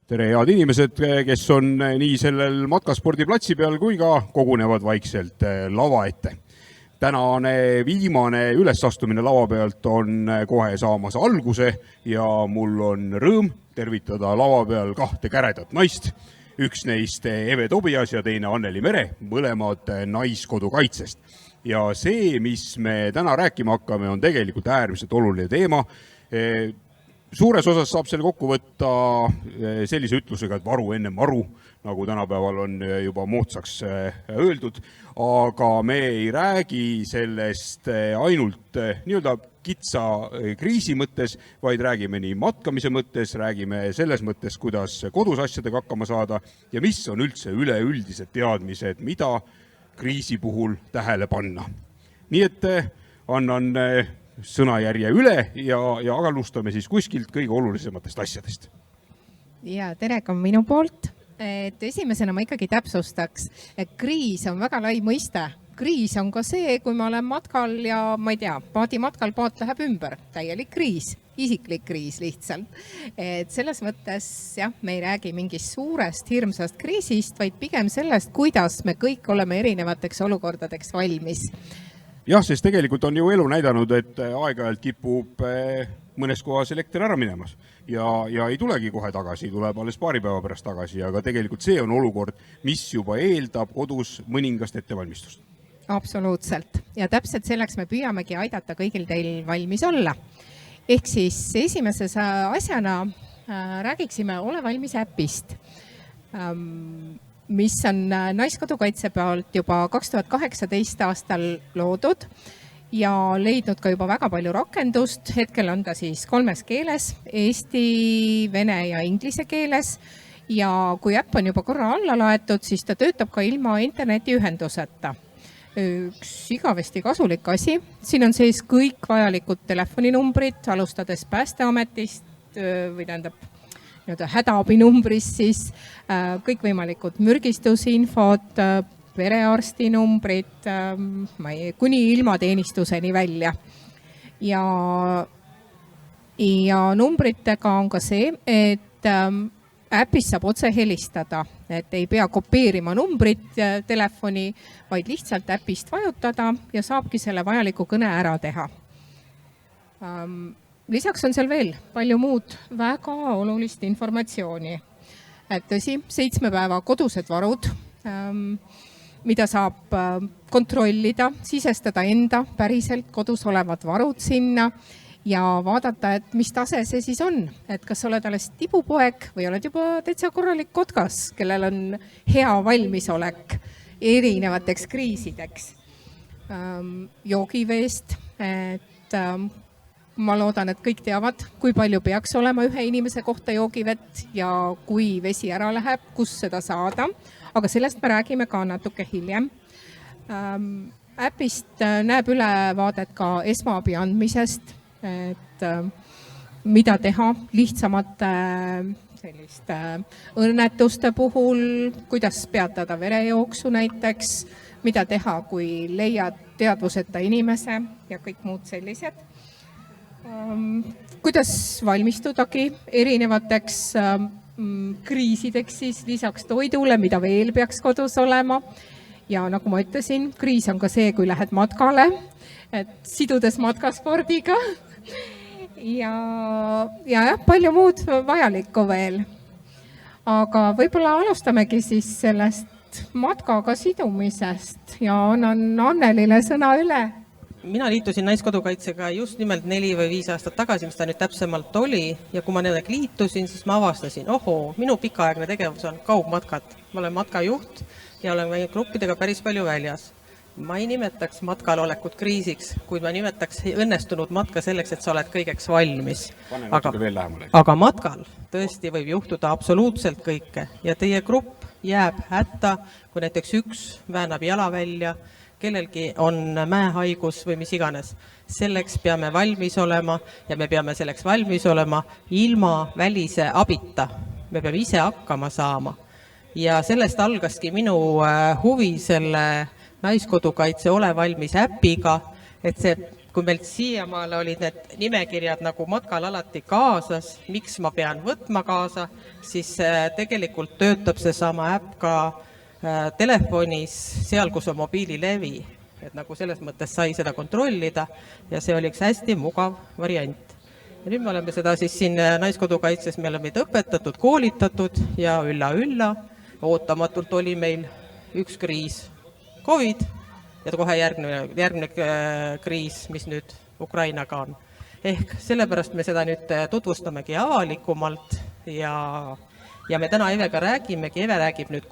Tere, head inimesed, kes on nii sellel matkaspordiplatsi peal kui ka kogunevad vaikselt lava ette. Tänane viimane ülesastumine lava pealt on kohe saamas alguse ja mul on rõõm tervitada lava peal kahte käredat naist. Üks neist Eve Tobias ja teine Anneli Mere, mõlemad Naiskodukaitsest. Ja see, mis me täna rääkima hakkame, on tegelikult äärmiselt oluline teema. Suures osas saab selle kokku võtta sellise ütlusega, et varu enne maru, nagu tänapäeval on juba moodsaks öeldud, aga me ei räägi sellest ainult nii-öelda kitsa kriisi mõttes, vaid räägime nii matkamise mõttes, räägime selles mõttes, kuidas kodus asjadega hakkama saada ja mis on üldse üleüldised teadmised, mida kriisi puhul tähele panna. Nii et annan sõnajärje üle ja alustame siis kuskilt kõige olulisematest asjadest. Ja tere ka minu poolt. Esimesena ma ikkagi täpsustaks, et kriis on väga lai mõiste. Kriis on ka see, kui ma olen matkal ja ma ei tea, paadimatkal paat läheb ümber. Täielik kriis, isiklik kriis lihtsalt. Et selles mõttes jah, me ei räägi mingist suurest hirmsast kriisist, vaid pigem sellest, kuidas me kõik oleme erinevateks olukordadeks valmis. Jah, sest tegelikult on ju elu näidanud, et aeg-ajalt kipub mõnes kohas elekter ära minemas ja ei tulegi kohe tagasi, tuleb alles paari päeva pärast tagasi, aga tegelikult see on olukord, mis juba eeldab kodus mõningast ettevalmistust. Absoluutselt. Ja täpselt selleks me püüamegi aidata kõigil teil valmis olla. Ehk siis esimese asjana räägiksime Ole valmis äpist, mis on Naiskodukaitse pealt juba 2018 aastal loodud ja leidnud ka juba väga palju rakendust. Hetkel on ta siis 3 keeles, eesti, vene ja inglise keeles. Ja kui äpp on juba korra alla laetud, siis ta töötab ka ilma internetiühenduseta. Üks igavesti kasulik asi. Siin on sees kõik vajalikud telefoninumbrid, alustades Päästeametist või tähendab hädaabinumbris siis kõikvõimalikud mürgistusinfod, perearstinumbrid, kuni ilmateenistuseni välja. Ja numbritega on ka see, et äpis saab otse helistada, et ei pea kopeerima numbrit telefoni, vaid lihtsalt äpist vajutada ja saabki selle vajaliku kõne ära teha. Lisaks on seal veel palju muud väga olulist informatsiooni. Et tõsi, 7 päeva kodused varud, mida saab kontrollida, sisestada enda päriselt kodus olevad varud sinna ja vaadata, et mis tase see siis on. Et kas oled alles tibupoeg või oled juba täitsa korralik kotkas, kellel on hea valmisolek erinevateks kriisideks. Joogiveest, et ma loodan, et kõik teavad, kui palju peaks olema ühe inimese kohta joogivett ja kui vesi ära läheb, kus seda saada. Aga sellest me räägime ka natuke hiljem. Äpist näeb ülevaadet ka esmaabi andmisest, et mida teha lihtsamate selliste õnnetuste puhul, kuidas peatada verejooksu näiteks, mida teha, kui leiad teadvuseta inimese ja kõik muud sellised. Kuidas valmistudagi erinevateks kriisideks siis lisaks toidule, mida veel peaks kodus olema. Ja nagu ma ütlesin, kriis on ka see, kui lähed matkale, et sidudes matkaspordiga ja palju muud vajalikku veel. Aga võib-olla alustamegi siis sellest matkaga sidumisest ja annan Annelile sõna üle. Mina liitusin Naiskodukaitsega just nimelt 4 või 5 aastat tagasi, mis ta nüüd täpsemalt oli. Ja kui ma nendega liitusin, siis ma avastasin, minu pikaaegne tegevus on kaugmatkad. Ma olen matkajuht ja olen meie gruppidega päris palju väljas. Ma ei nimetaks matkal olekut kriisiks, kuid ma nimetaks õnnestunud matka selleks, et sa oled kõigeks valmis. Aga matkal tõesti võib juhtuda absoluutselt kõike ja teie grupp jääb hätta, kui näiteks üks väänab jala välja, kellelgi on mäehaigus või mis iganes. Selleks peame valmis olema ja me peame selleks valmis olema ilma välise abita. Me peame ise hakkama saama. Ja sellest algaski minu huvi selle Naiskodukaitse Ole valmis äpiga, et see kui meil siiamaale olid need nimekirjad nagu matkal alati kaasas, miks ma pean võtma kaasa, siis tegelikult töötab seesama äpp ka telefonis seal, kus on mobiililevi. Et nagu selles mõttes sai seda kontrollida ja see oli üks hästi mugav variant. Ja nüüd me oleme seda siis siin Naiskodukaitses, me oleme õpetatud, koolitatud ja ülla, ootamatult oli meil üks kriis, COVID, ja kohe järgmine kriis, mis nüüd Ukrainaga on. Ehk sellepärast me seda nüüd tutvustamegi avalikumalt ja me täna Evega räägimegi, Eve räägib nüüd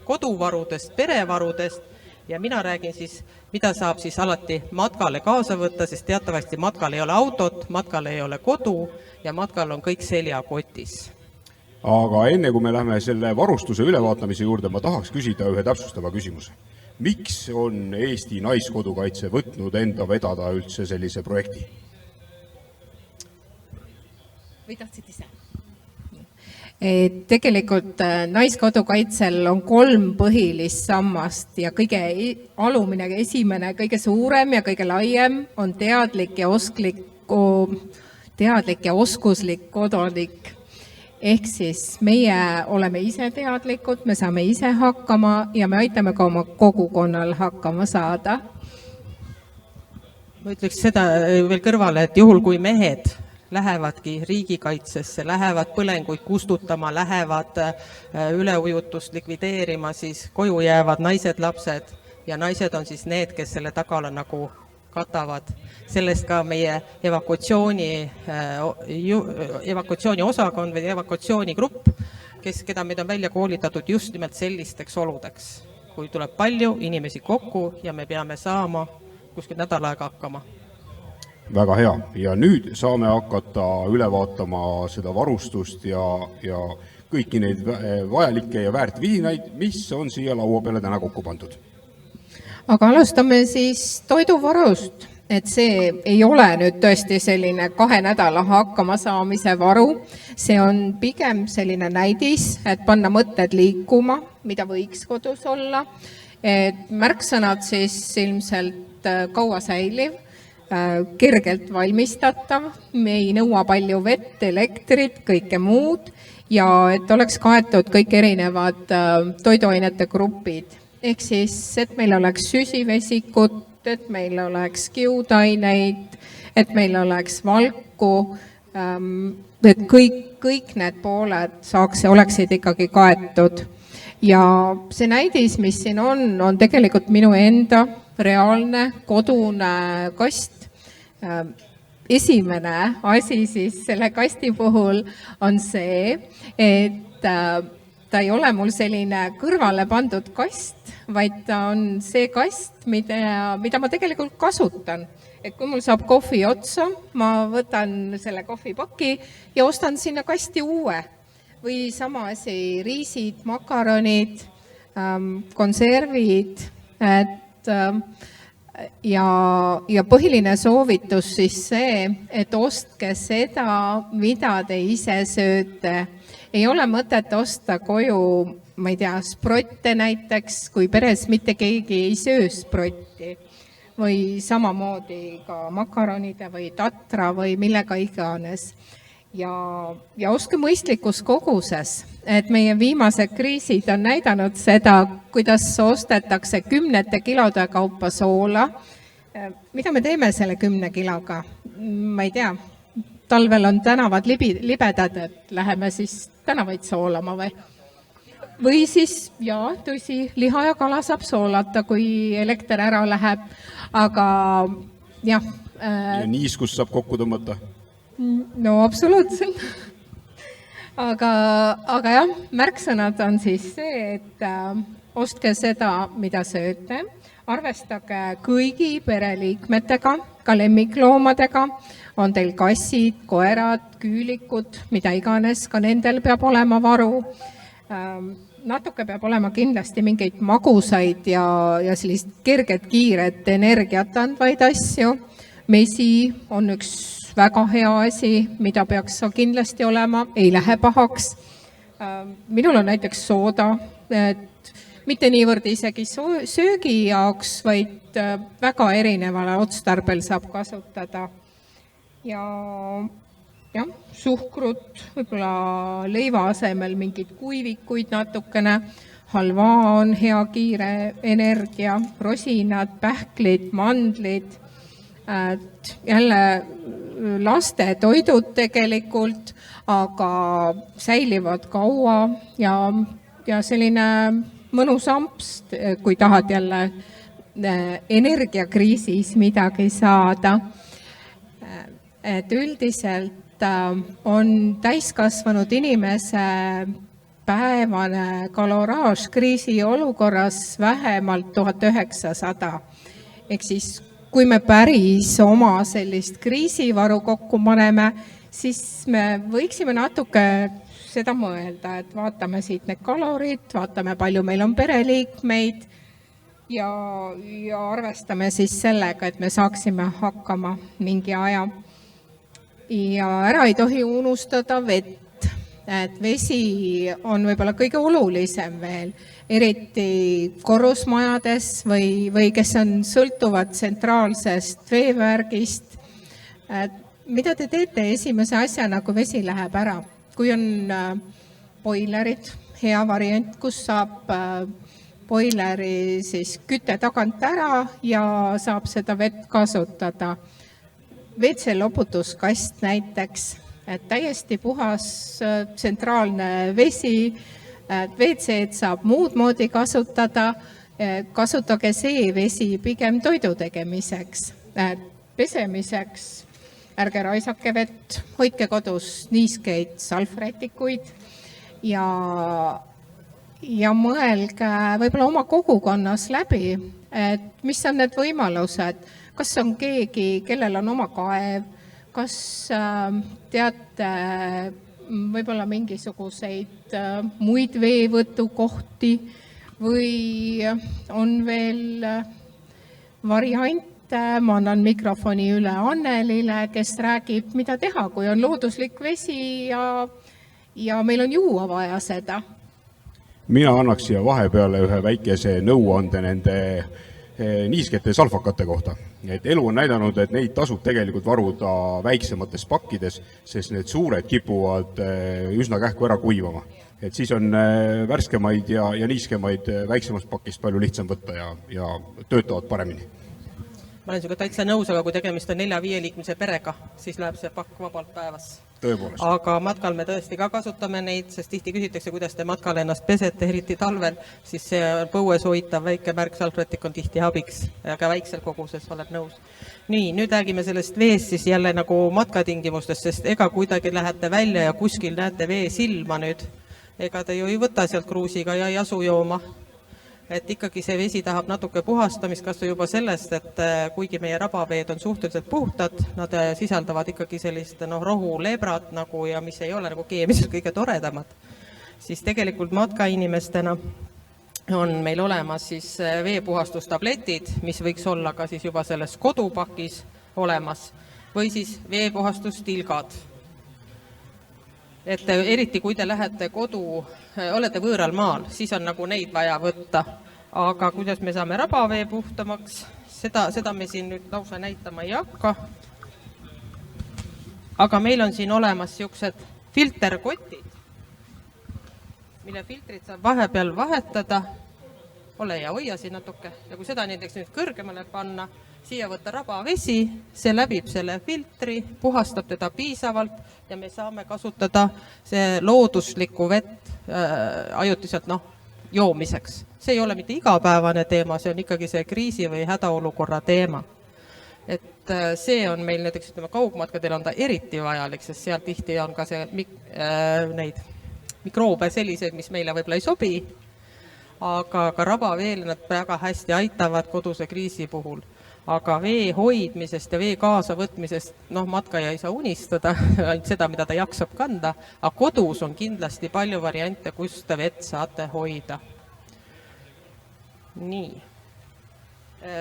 koduvarudest, perevarudest ja mina räägin siis, mida saab siis alati matkale kaasa võtta, sest teatavasti matkal ei ole autot, matkal ei ole kodu ja matkal on kõik seljakotis. Aga enne kui me läheme selle varustuse ülevaatamise juurde, ma tahaks küsida ühe täpsustava küsimuse. Miks on Eesti Naiskodukaitse võtnud enda vedada üldse sellise projekti? Või tahtsid ise? Tegelikult Naiskodukaitsel on 3 põhilist sammast ja kõige alumine, esimene, kõige suurem ja kõige laiem on teadlik ja oskuslik kodanik. Ehk siis meie oleme ise teadlikud, me saame ise hakkama ja me aitame ka oma kogukonnal hakkama saada. Ma ütleks seda veel kõrvale, et juhul kui mehed lähevadki riigikaitsesse, lähevad põlenguid kustutama, lähevad üleujutust likvideerima, siis koju jäävad naised, lapsed ja naised on siis need, kes selle tagala nagu katavad. Sellest ka meie evakuatsiooni osakond või evakuatsioonigrupp, keda meid on välja koolitatud just nimelt sellisteks oludeks, kui tuleb palju inimesi kokku ja me peame saama kuskil nädal aega hakkama. Väga hea. Ja nüüd saame hakata üle vaatama seda varustust ja kõiki neid vajalikke ja väärt vidinaid, mis on siia laua peale täna kokku pandud. Aga alustame siis toiduvarust, et see ei ole nüüd tõesti selline 2 nädala hakkama saamise varu. See on pigem selline näidis, et panna mõtted liikuma, mida võiks kodus olla. Et märksõnad siis ilmselt kaua säiliv, kergelt valmistatav, me ei nõua palju vett, elektrit, kõike muud ja et oleks kaetud kõik erinevad toiduainete grupid. Ehk siis, et meil oleks süsivesikut, et meil oleks kiudaineid, et meil oleks valku, et kõik need pooled oleksid ikkagi kaetud. Ja see näidis, mis siin on tegelikult minu enda reaalne kodune kast. Esimene asi siis selle kasti puhul on see, et ta ei ole mul selline kõrvale pandud kast, vaid ta on see kast, mida ma tegelikult kasutan. Et kui mul saab kohvi otsa, ma võtan selle kohvipaki ja ostan sinna kasti uue. Või sama asi, riisid, makaronid, konservid, ja põhiline soovitus siis see, et ostke seda, mida te ise sööte. Ei ole mõtet osta koju, ma ei tea, sprotte näiteks, kui peres mitte keegi ei söö sprotti. Või samamoodi ka makaronide või tatra või millega iganes. Ja ostke mõistlikus koguses, et meie viimased kriisid on näidanud seda, kuidas ostetakse 10 kilode kaupa soola. Mida me teeme selle 10 kiloga? Ma ei tea, talvel on tänavad libedad, et läheme siis tänavaid soolama või? Või siis, tõsi, liha ja kala saab soolata, kui elekter ära läheb, aga jah. Ja niiskus saab kokku tõmmata? No absoluutselt. Aga jah, märksõnad on siis see, et ostke seda, mida sööte, arvestage kõigi pereliikmetega, ka lemmikloomadega, on teil kassid, koerad, küülikud, mida iganes, ka nendel peab olema varu. Natuke peab olema kindlasti mingeid magusaid ja sellist kerget, kiiret energiat andvaid asju. Mesi on üks väga hea asi, mida peaks kindlasti olema, ei lähe pahaks. Minul on näiteks sooda, et mitte niivõrd isegi söögi jaoks, vaid väga erineval otstarbel saab kasutada. Ja jah, suhkrut, võib-olla leiva asemel mingid kuivikuid natukene, halva on hea kiire energia, rosinad, pähklid, mandlid, jälle laste toidud tegelikult, aga säilivad kaua ja selline mõnus amps, kui tahad jälle energiakriisis midagi saada. Et üldiselt on täiskasvanud inimese päevane kaloraaž kriisi olukorras vähemalt 1900. Ehk siis, kui me päris oma sellist kriisivaru kokku paneme, siis me võiksime natuke seda mõelda, et vaatame siit need kalorid, vaatame, palju meil on pereliikmeid ja arvestame siis sellega, et me saaksime hakkama mingi aja. Ja ära ei tohi unustada vett, et vesi on võib-olla kõige olulisem veel, eriti korrusmajades või kes on sõltuvad tsentraalsest veevärgist. Mida te teete esimese asjana, kui vesi läheb ära? Kui on boilerid, hea variant, kus saab boileri siis kütte tagant ära ja saab seda vett kasutada. WC loputuskast näiteks, et täiesti puhas tsentraalne vesi, WC-d saab muud moodi kasutada, kasutage see vesi pigem toidu tegemiseks, pesemiseks, ärge raisake vett, hoidke kodus niiskeid salvrätikuid ja mõelge võib-olla oma kogukonnas läbi, et mis on need võimalused, kas on keegi, kellel on oma kaev, kas teate võib-olla mingisuguseid muid veevõtukohti või on veel variante, ma annan mikrofoni üle Annelile, kes räägib, mida teha, kui on looduslik vesi ja meil on juua vaja seda. Mina annaks siia vahepeale ühe väikese nõuande nende niiskete salfakate kohta. Et elu on näidanud, et neid tasub tegelikult varuda väiksemates pakkides, sest need suured kipuvad üsna kähku ära kuivama. Et siis on värskemaid ja niiskemaid väiksemast pakist palju lihtsam võtta ja töötavad paremini. Ma olen sinuga täitsa nõus, aga kui tegemist on 4-5 liikmise perega, siis läheb see pakk vabalt päevas. Tõepoolest. Aga matkal me tõesti ka kasutame neid, sest tihti küsitakse, kuidas te matkal ennast pesete, eriti talvel, siis see põues hoitav väike märksalvrätik on tihti abiks, aga väiksel koguses oled nõus. Nii, nüüd räägime sellest veest siis jälle nagu matkatingimustest, sest ega kuidagi lähete välja ja kuskil näete vee silma nüüd, ega te ju ei võta sealt kruusiga ja ei asu jooma. Et ikkagi see vesi tahab natuke puhastamist, kas juba sellest, et kuigi meie rabaveed on suhteliselt puhtad, nad sisaldavad ikkagi sellist rohuleebrat nagu ja mis ei ole nagu keemiliselt kõige toredamad, siis tegelikult matkainimestena on meil olemas siis veepuhastustabletid, mis võiks olla ka siis juba selles kodupakis olemas või siis veepuhastustilgad. Et eriti kui te lähete olete võõral maal, siis on nagu neid vaja võtta. Aga kuidas me saame rabavee puhtamaks, seda me siin nüüd lausa näitama ei hakka. Aga meil on siin olemas siuksed filterkotid, mille filtrid saab vahepeal vahetada. Ole ja hoia siin natuke. Ja kui seda näiteks nüüd kõrgemale panna, siia võtta rabavesi, see läbib selle filtri, puhastab teda piisavalt ja me saame kasutada see looduslikku vett ajutiselt joomiseks. See ei ole mitte igapäevane teema, see on ikkagi see kriisi või hädaolukorra teema. Et see on meil näiteks kaugmatkadel on ta eriti vajalik, sest seal tihti on ka see neid mikroobe sellised, mis meile võib-olla ei sobi, aga ka rabaveel nad väga hästi aitavad koduse kriisi puhul. Aga vee hoidmisest ja vee kaasavõtmisest, matkaja ei saa unistada, ainult seda, mida ta jaksab kanda, aga kodus on kindlasti palju variante, kus te vett saate hoida. Nii.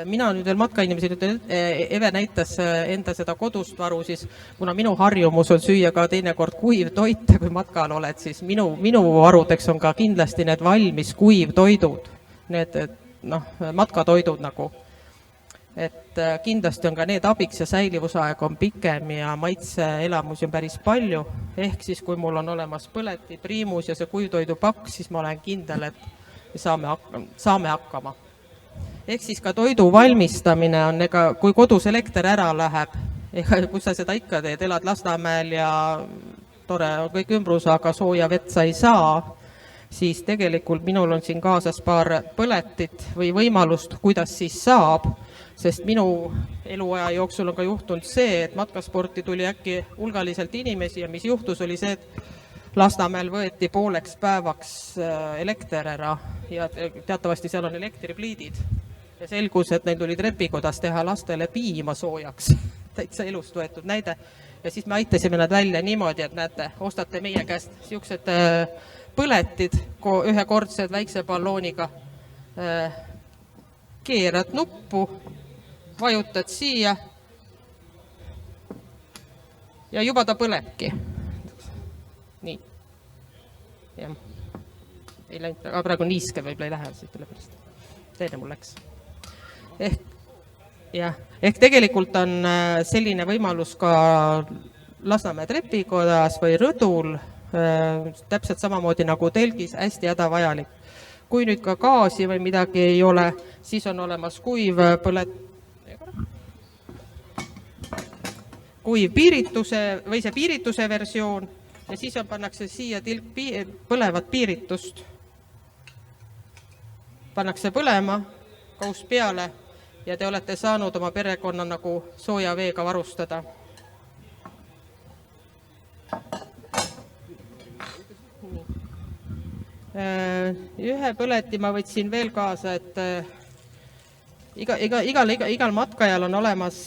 Mina nüüd veel matkainimesi, Eve näitas enda seda kodust varu, siis kuna minu harjumus on süüa ka teinekord kuiv toite, kui matkal oled, siis minu varudeks on ka kindlasti need valmis kuivtoidud, need matkatoidud nagu. et kindlasti on ka need abiks ja säilivusaeg on pikem ja maitseelamusi on päris palju. Ehk siis, kui mul on olemas põleti, priimus ja see kuivtoidupakk, siis ma olen kindel, et me saame hakkama. Ehk siis ka toidu valmistamine on, kui kodus elekter ära läheb, kus sa seda ikka teed, elad Lasnamäel ja tore on kõik ümbrus, aga sooja vett sa ei saa, siis tegelikult minul on siin kaasas paar põletit või võimalust, kuidas siis saab, sest minu eluaja jooksul on ka juhtunud see, et matkasporti tuli äkki hulgaliselt inimesi ja mis juhtus, oli see, et Lasnamäel võeti pooleks päevaks elekter ära ja teatavasti seal on elektripliidid. Ja selgus, et neil tuli trepikodas teha lastele piima soojaks, täitsa elust võetud näide. Ja siis me aitasime nad välja niimoodi, et näete, ostate meie käest siuksed põletid, ühekordsed väikse ballooniga, keerad nuppu, vajutad siia ja juba ta põlebki. Nii. Jah. Ei läinud, aga praegu niiske võib-olla ei lähe siit üle pärast. Teine mul läks. Ehk tegelikult on selline võimalus ka Lasnamäe trepikodas või rõdul, täpselt samamoodi nagu telgis, hästi hädavajalik. Kui nüüd ka gaasi või midagi ei ole, siis on olemas kuiv piirituse või see piirituse versioon ja siis pannakse siia põlevat piiritust. Pannakse põlema, kaus peale ja te olete saanud oma perekonna nagu sooja veega varustada. Ühe põleti ma võtsin veel kaasa, et igal matkajal on olemas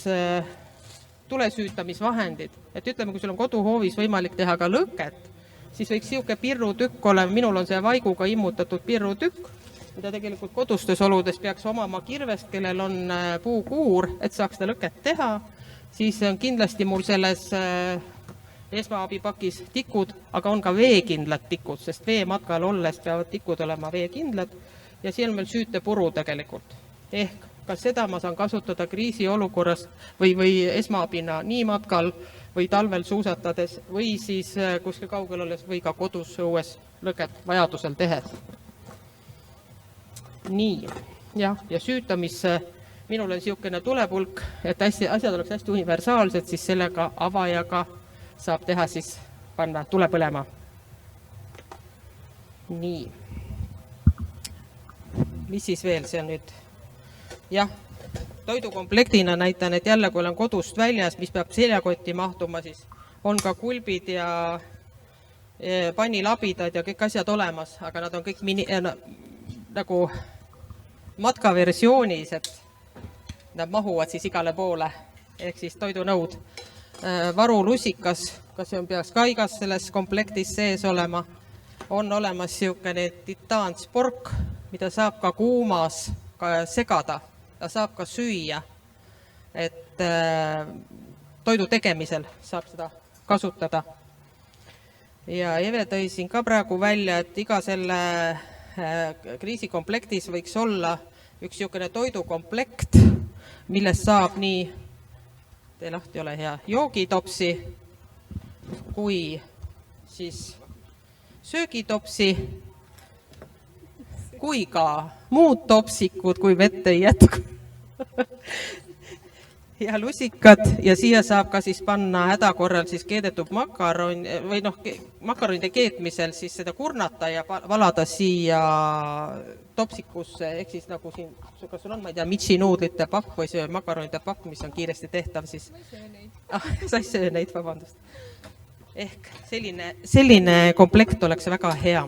tulesüütamisvahendid. Et ütleme, kui sul on koduhoovis võimalik teha ka lõket, siis võiks siuke pirrutükk olema, minul on see vaiguga immutatud pirrutükk, mida tegelikult kodustes oludes peaks omama kirvest, kellel on puukuur, et saaks seda lõket teha, siis on kindlasti mul selles esmaabipakis tikud, aga on ka veekindlad tikud, sest veematkal olles peavad tikud olema veekindlad ja siin on meil süütepuru tegelikult. Ehk kas seda ma saan kasutada kriisiolukorras või esmaabina nii matkal või talvel suusatades või siis kuskil kaugel olles või ka kodus õues lõket vajadusel tehes. Nii, ja süütamisse minul on siukene tulepulk, et asjad oleks hästi universaalsed, siis sellega avajaga saab teha siis panna tule põlema. Nii. Mis siis veel see on nüüd? Jah, toidukomplektina näitan, et jälle kui olen kodust väljas, mis peab seljakotti mahtuma, siis on ka kulbid ja pannilabidad ja kõik asjad olemas, aga nad on kõik nagu matkaversioonis, et nad mahuvad siis igale poole, ehk siis toidunõud. Varulusikas, kas see peaks ka igas selles komplektis sees olema, on olemas siukene titaanspork, mida saab ka kuumas segada, ta saab ka süüa, et toidu tegemisel saab seda kasutada. Ja Eve tõi siin ka praegu välja, et iga selle kriisikomplektis võiks olla üks siukene toidukomplekt, millest saab nii, tee lahti ole hea, joogitopsi kui siis söögitopsi, kui ka muud topsikud, kui vett ei jätku. Ja lusikad ja siia saab ka siis panna hädakorral siis keedetud makaron või makaronide keetmisel siis seda kurnata ja valada siia topsikusse, ehk siis nagu siin, kas sul on, ma ei tea, mitsinuudlite pakk või see makaronide pakk, mis on kiiresti tehtav, siis sa ei söö neid, vabandust. Ehk selline komplekt oleks väga hea.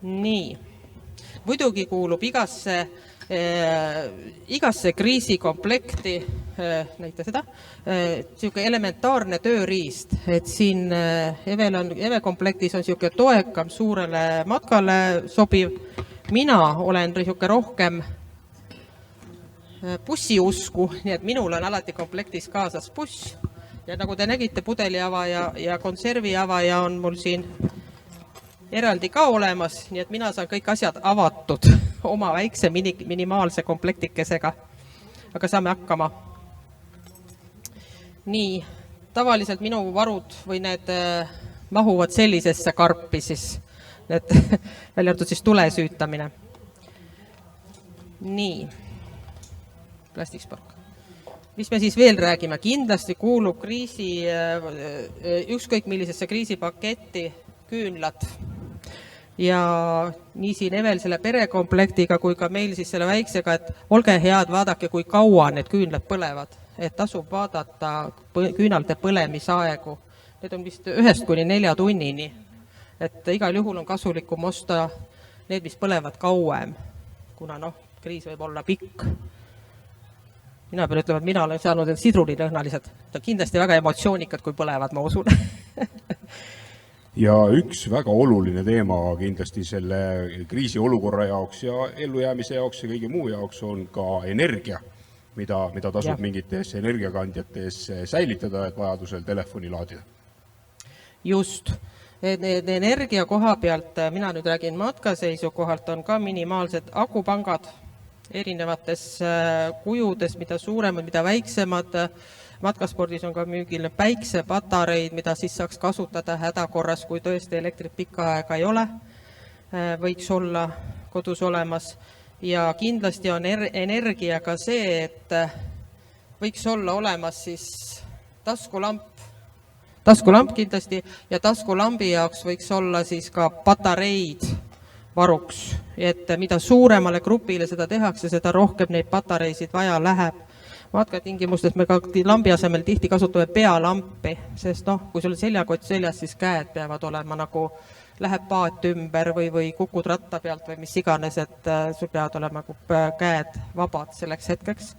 Nii, muidugi kuulub igasse kriisikomplekti, näita seda, siuke elementaarne tööriist, et siin Eve komplektis on siuke toekam suurele matkale sobiv. Mina olen siuke rohkem bussiusku, nii et minul on alati komplektis kaasas buss ja nagu te nägite, pudeliavaja ja konserviavaja on mul siin eraldi ka olemas, nii et mina saan kõik asjad avatud oma väikse minimaalse komplektikesega, aga saame hakkama. Nii, tavaliselt minu varud või need mahuvad sellisesse karpi siis, need välja arvatud siis tule süütamine. Nii, plastikspork. Mis me siis veel räägime? Kindlasti kuulub ükskõik millisesse kriisipaketti küünlad. Ja nii siin Evel selle perekomplektiga kui ka meil siis selle väiksega, et olge head, vaadake, kui kaua need küünlad põlevad. Et tasub vaadata küünalde põlemisaegu. Need on vist 1–4 tunnini. Et igal juhul on kasulikum osta need, mis põlevad kauem, kuna kriis võib olla pikk. Mina pean ütlema, et mina olen saanud sidrulilõhnalised. Ta on kindlasti väga emotsioonikad, kui põlevad, ma usun. Ja üks väga oluline teema kindlasti selle kriisiolukorra jaoks ja ellujäämise jaoks ja kõige muu jaoks on ka energia, mida tasub mingites energiakandjates säilitada, et vajadusel telefoni laadida. Just. Energia koha pealt, mina nüüd räägin matkaseisu kohalt, on ka minimaalsed akupangad erinevates kujudes, mida suuremad, mida väiksemad. Matkaspordis on ka müügil päiksepatareid, mida siis saaks kasutada hädakorras, kui tõesti elektrit pikka aega ei ole, võiks olla kodus olemas. Ja kindlasti on energiaga see, et võiks olla olemas siis taskulamp kindlasti ja taskulambi jaoks võiks olla siis ka patareid varuks, et mida suuremale grupile seda tehakse, seda rohkem neid patareisid vaja läheb. Matkatingimustes me ka lambi asemel tihti kasutame pealampi, sest kui sul seljakott seljas, siis käed peavad olema nagu läheb paat ümber või kukud ratta pealt või mis iganes, et sul peavad olema käed vabad selleks hetkeks.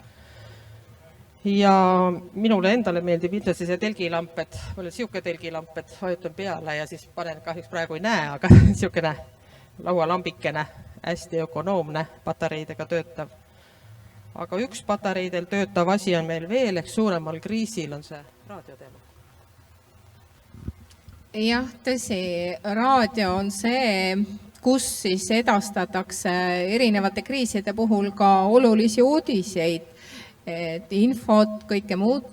Ja minule endale meeldib ilmselt see telgilamp, et mul on siuke telgilamp, et vajutan peale ja siis panen, kahjuks praegu ei näe, aga siukene laualambikene, hästi ökonoomne, patareidega töötav. Aga üks patareidel töötav asi on meil veel, ehk suuremal kriisil on see raadioteema. Jah, tõsi, raadio on see, kus siis edastatakse erinevate kriiside puhul ka olulisi uudiseid, et infot, kõike muud.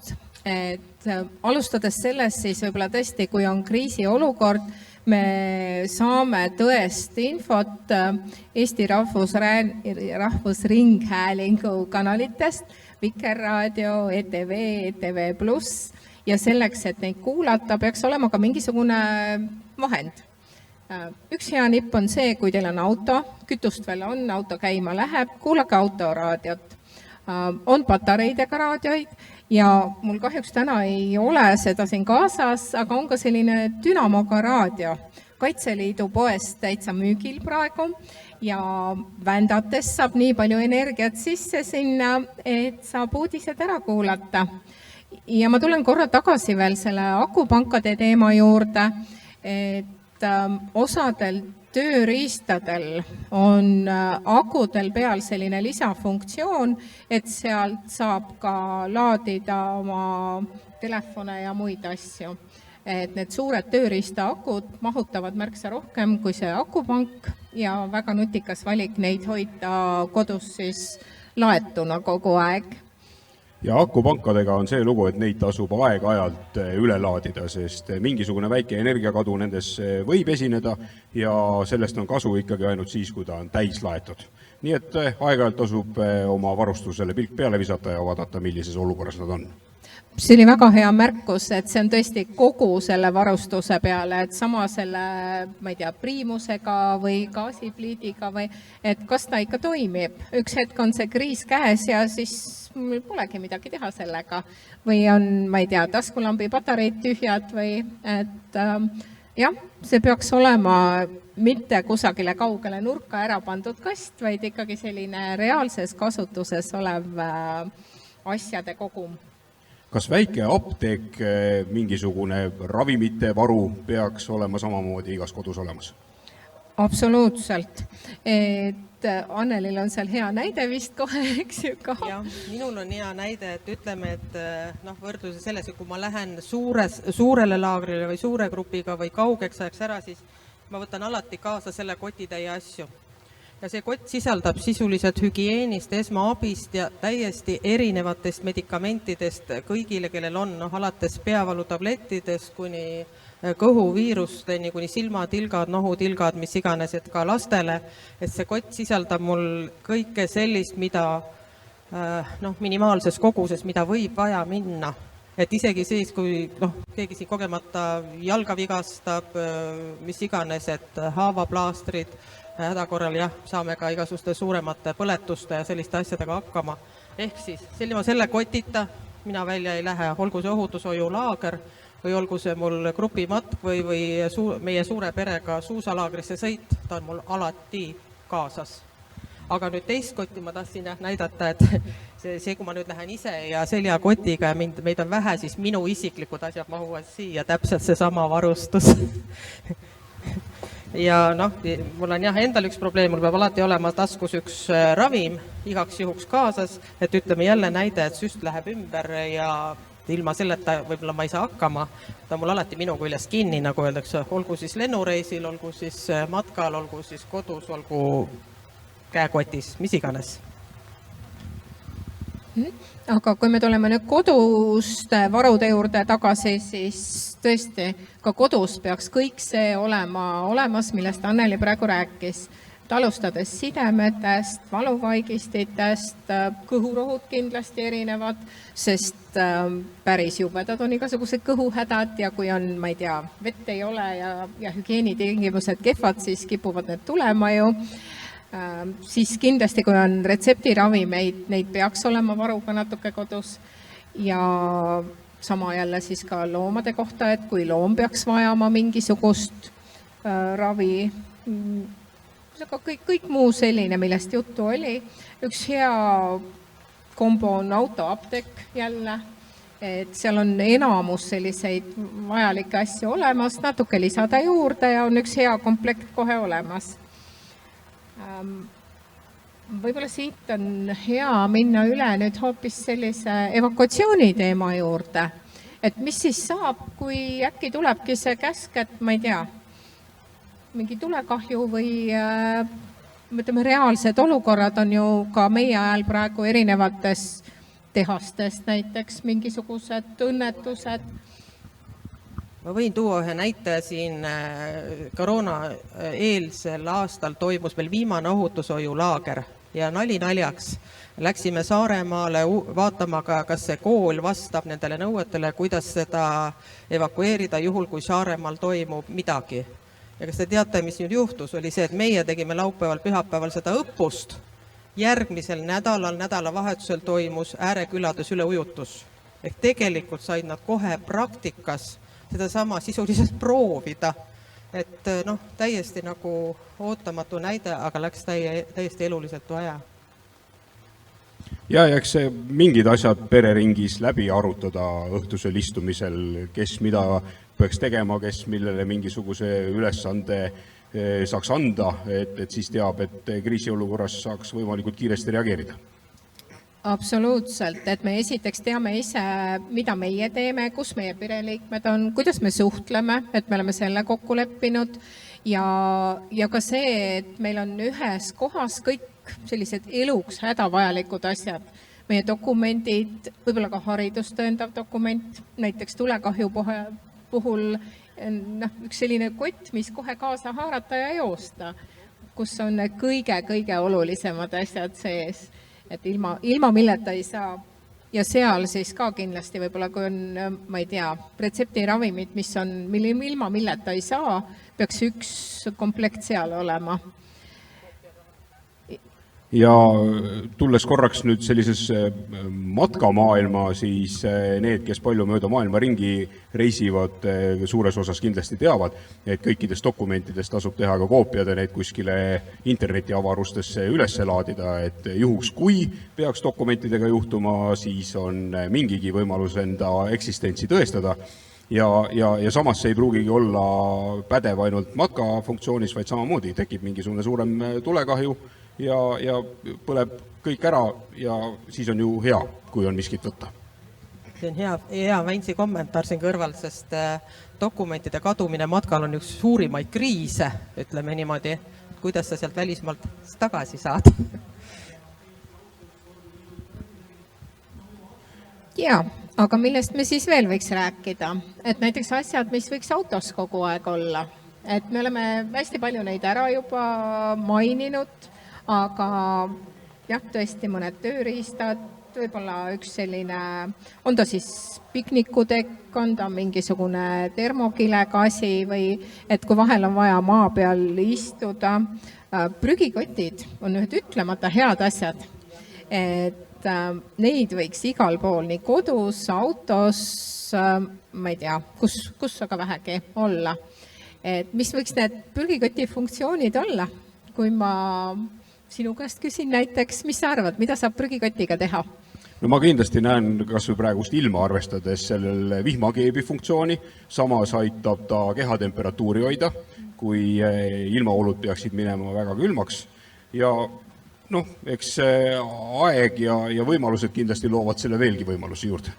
Et alustades sellest siis võib-olla tõesti, kui on kriisiolukord, me saame tõest infot Eesti Rahvusringhäälingu kanalitest, Vikerraadio, ETV, ETV+, ja selleks, et neid kuulata, peaks olema ka mingisugune vahend. Üks hea nipp on see, kui teil on auto, kütust veel on, auto käima läheb, kuulake autoraadiot. On patareidega raadioid ja mul kahjuks täna ei ole seda siin kaasas, aga on ka selline Dünamoga raadio. Kaitseliidu poest täitsa müügil praegu ja vändates saab nii palju energiat sisse sinna, et saab uudised ära kuulata. Ja ma tulen korra tagasi veel selle akupankade teema juurde, et osadel tööriistadel on akudel peal selline lisafunktsioon, et sealt saab ka laadida oma telefone ja muid asju. Et need suured tööriista-akud mahutavad märksa rohkem kui see akupank ja väga nutikas valik neid hoida kodus siis laetuna kogu aeg. Ja akupankadega on see lugu, et neid tasub aeg-ajalt üle laadida, sest mingisugune väike energiakadu nendes võib esineda ja sellest on kasu ikkagi ainult siis, kui ta on täis laetud. Nii et aeg-ajalt tasub oma varustusele pilk peale visata ja vaadata, millises olukorras nad on. See oli väga hea märkus, et see on tõesti kogu selle varustuse peale, et sama selle, ma ei tea, priimusega või gaasipliidiga või et kas ta ikka toimib. Üks hetk on see kriis käes ja siis mul polegi midagi teha sellega. Või on, ma ei tea, taskulambi patareid tühjad või et jah, see peaks olema mitte kusagile kaugele nurka ära pandud kast, vaid ikkagi selline reaalses kasutuses olev asjade kogum. Kas väike apteek, mingisugune ravimite varu peaks olema samamoodi igas kodus olemas? Absoluutselt. Et Annelil on seal hea näide vist kohe, eks ju ka? Jah, minul on hea näide, et ütleme, et võrdluse selles, kui ma lähen suurele laagrile või suure grupiga või kaugeks ajaks ära, siis ma võtan alati kaasa selle kotitäie asju. ja see kott sisaldab sisuliselt hügieenist, esmaabist ja täiesti erinevatest medikamentidest kõigile, kellel on, alates peavalutablettidest kuni kõhuviirusteni, kuni silmatilgad, nohutilgad, mis iganes, et ka lastele, et see kott sisaldab mul kõike sellist, mida minimaalses koguses, mida võib vaja minna. Et isegi siis, kui keegi siin kogemata jalga vigastab, mis iganes, et haavaplaastrid, hädakorral saame ka igasuguste suuremate põletuste ja selliste asjadega hakkama. Ehk siis selle kotita mina välja ei lähe, olgu see ohutushoiulaager või olgu see mul grupimatk või meie suure perega suusalaagrisse sõit, ta on mul alati kaasas. Aga nüüd teist kotti ma tahtsin näidata, et see, kui ma nüüd lähen ise ja seljakotiga ja meid on vähe, siis minu isiklikud asjad mahuvad siia, täpselt see sama varustus. Ja mul on endal üks probleem, mul peab alati olema taskus üks ravim igaks juhuks kaasas, et ütleme jälle näide, et süst läheb ümber ja ilma selleta võib-olla ma ei saa hakkama. Ta on mul alati minu küljes kinni, nagu öeldakse, olgu siis lennureisil, olgu siis matkal, olgu siis kodus, olgu käekotis, mis iganes. Aga kui me tuleme nüüd koduste varude juurde tagasi, siis tõesti ka kodus peaks kõik see olema olemas, millest Anneli praegu rääkis. Alustades sidemetest, valuvaigistitest, kõhurohud kindlasti erinevad, sest päris jubedad on igasugused kõhuhädad ja kui on, ma ei tea, vett ei ole ja hügieenitingimused kehvad, siis kipuvad need tulema ju. Siis kindlasti, kui on retseptiravimeid, neid peaks olema varuga natuke kodus ja sama jälle siis ka loomade kohta, et kui loom peaks vajama mingisugust ravi, aga kõik muu selline, millest juttu oli. Üks hea kombo on autoapteek jälle, et seal on enamus selliseid vajalikke asju olemas, natuke lisada juurde ja on üks hea komplekt kohe olemas. Võib-olla siit on hea minna üle nüüd hoopis sellise evakuatsiooni teema juurde, et mis siis saab, kui äkki tulebki see käsk, et ma ei tea, mingi tulekahju või ütleme, reaalsed olukorrad on ju ka meie ajal praegu erinevates tehastest, näiteks mingisugused õnnetused. Ma võin tuua ühe näite siin koroona eelsel aastal toimus meil viimane ohutushoiulaager ja nali naljaks. Läksime Saaremaale vaatama ka, kas see kool vastab nendele nõuetele, kuidas seda evakueerida juhul, kui Saaremaal toimub midagi. Ja kas te teate, mis nüüd juhtus, oli see, et meie tegime laupäeval, pühapäeval seda õppust. Järgmisel nädalavahetusel toimus äärekülades üleujutus. Ehk tegelikult said nad kohe praktikas seda sama sisuliselt proovida, et täiesti nagu ootamatu näide, aga läks täiesti eluliselt vaja. Ja eks mingid asjad pereringis läbi arutada õhtusel istumisel, kes mida peaks tegema, kes millele mingisuguse ülesande saaks anda, et siis teab, et kriisiolukorras saaks võimalikult kiiresti reageerida. Absoluutselt, et me esiteks teame ise, mida meie teeme, kus meie pereliikmed on, kuidas me suhtleme, et me oleme selle kokku leppinud ja ka see, et meil on ühes kohas kõik sellised eluks hädavajalikud asjad. Meie dokumendid, võib-olla ka haridust tõendav dokument, näiteks tulekahju puhul üks selline kott, mis kohe kaasa haarata ja joosta, kus on kõige olulisemad asjad sees. Et ilma milleta ei saa. Ja seal siis ka kindlasti võib-olla, kui on, ma ei tea, retseptiravimid, mis on ilma milleta ei saa, peaks üks komplekt seal olema. Ja tulles korraks nüüd sellises matkamaailma, siis need, kes palju mööda maailma ringi reisivad, suures osas kindlasti teavad, et kõikidest dokumentidest tasub teha ka koopiad ja need kuskile internetiavarustesse üles laadida, et juhuks kui peaks dokumentidega juhtuma, siis on mingigi võimalus enda eksistentsi tõestada. Ja samas see ei pruugigi olla pädev ainult matkafunktsioonis, vaid samamoodi tekib mingisugune suurem tulekahju ja põleb kõik ära ja siis on ju hea, kui on miskit võtta. See on hea Väinsi kommentaar siin kõrval, sest dokumentide kadumine matkal on üks suurimaid kriise, ütleme niimoodi. kuidas sa sealt välismaalt tagasi saad. Jaa, aga millest me siis veel võiks rääkida? Et näiteks asjad, mis võiks autos kogu aeg olla. Et me oleme hästi palju neid ära juba maininud, aga jah, tõesti mõned tööriistad, võib-olla üks selline, on ta siis piknikutekk, on ta mingisugune termokilegasi või et kui vahel on vaja maa peal istuda. Prügikotid on ühed ütlemata head asjad, et neid võiks igal pool, nii kodus, autos, ma ei tea, kus aga vähegi olla. Et mis võiks need prügikoti funktsioonid olla? Kui ma sinu käest küsin näiteks, mis sa arvad, mida saab prügikotiga teha? No ma kindlasti näen kas või praegust ilma arvestades sellel vihmakeebi funktsiooni, samas aitab ta kehatemperatuuri hoida, kui ilmaolud peaksid minema väga külmaks ja noh, eks aeg ja võimalused kindlasti loovad selle veelgi võimalusi juurde.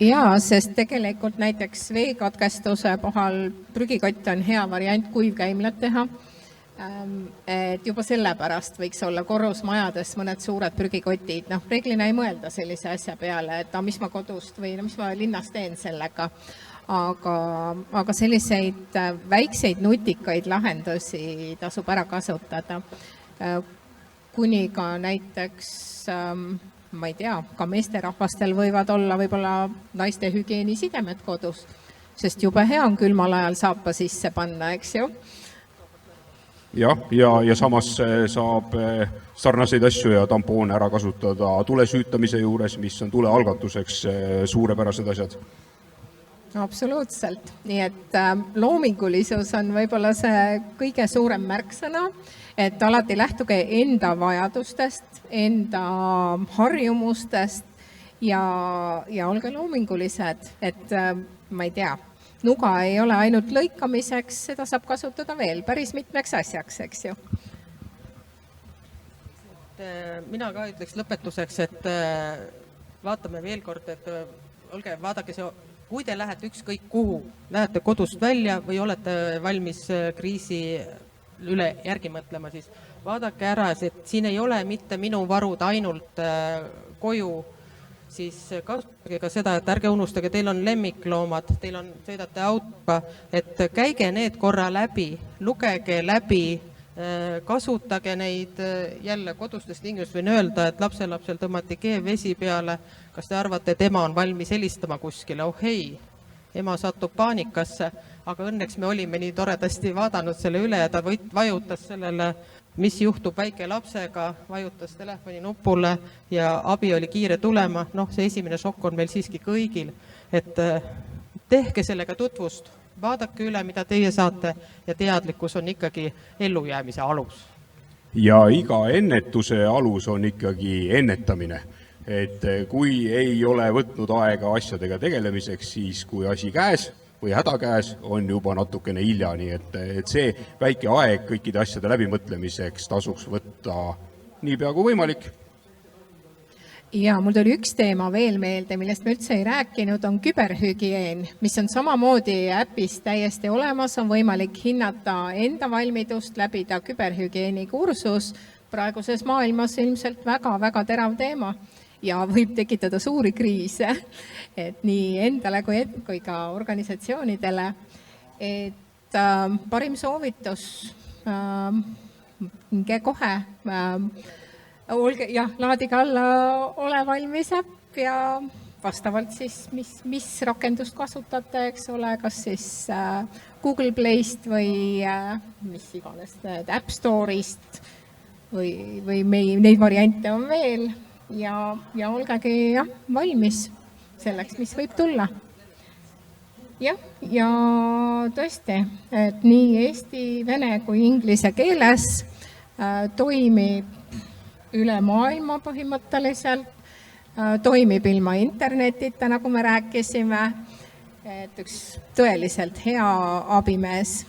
Jaa, sest tegelikult näiteks veekatkestuse puhul prügikott on hea variant kuivkäimlat teha. Et juba sellepärast võiks olla korrusmajades mõned suured prügikotid. Noh, reeglina ei mõelda sellise asja peale, et mis ma kodust või mis ma linnas teen sellega. Aga selliseid väikseid nutikaid lahendusi tasub ära kasutada. Kuni ka näiteks, ma ei tea, ka meesterahvastel võivad olla võib-olla naiste hügieenisidemed kodus, sest jube hea on külmal ajal saapa sisse panna, eks ju. Jah, ja samas saab sarnaseid asju ja tampoone ära kasutada tule süütamise juures, mis on tule algatuseks suurepärased asjad. Absoluutselt. Nii et loomingulisus on võib-olla see kõige suurem märksõna, et alati lähtuge enda vajadustest, enda harjumustest ja olge loomingulised, et ma ei tea, nuga ei ole ainult lõikamiseks, seda saab kasutada veel päris mitmeks asjaks, eks ju. Mina ka ütleks lõpetuseks, et vaatame veel kord, et vaadake see, kui te lähete ükskõik kuhu, lähete kodust välja või olete valmis kriisi üle järgi mõtlema, siis vaadake ära, et siin ei ole mitte minu varud ainult koju, siis kasutage ka seda, et ärge unustage, teil on lemmikloomad, teil on, sõidate autoga, et käige need korra läbi, lugege läbi, kasutage neid jälle kodustes tingimustes, võin öelda, et lapselapsel tõmmati keevvesi peale, kas te arvate, et ema on valmis helistama kuskile, oh ei, ema satub paanikasse, aga õnneks me olime nii toredasti vaadanud selle üle ja ta vajutas sellele, mis juhtub väike lapsega, vajutas telefoni nupule ja abi oli kiire tulema. Noh, see esimene šokk on meil siiski kõigil, et tehke sellega tutvust, vaadake üle, mida teie saate ja teadlikkus on ikkagi ellujäämise alus. Ja iga ennetuse alus on ikkagi ennetamine. Et kui ei ole võtnud aega asjadega tegelemiseks, siis kui asi käes või häda käes on juba natukene hilja, nii et see väike aeg kõikide asjade läbimõtlemiseks tasuks võtta nii pea kui võimalik. Ja mul tuli üks teema veel meelde, millest me üldse ei rääkinud, on küberhügieen, mis on samamoodi äpis täiesti olemas, on võimalik hinnata enda valmidust, läbida küberhügieeni kursus. Praeguses maailmas ilmselt väga-väga terav teema ja võib tekitada suuri kriise, et nii endale kui ka organisatsioonidele. Et parim soovitus, kohe, laadige alla ole valmis äpp ja vastavalt siis, mis rakendust kasutate, eks ole, kas siis Google Playst või mis iganes App Store'ist või neid variante on veel ja olgegi valmis selleks, mis võib tulla. Ja tõesti, et nii eesti, vene kui inglise keeles toimib üle maailma põhimõtteliselt, toimib ilma internetita, nagu me rääkisime, et üks tõeliselt hea abimees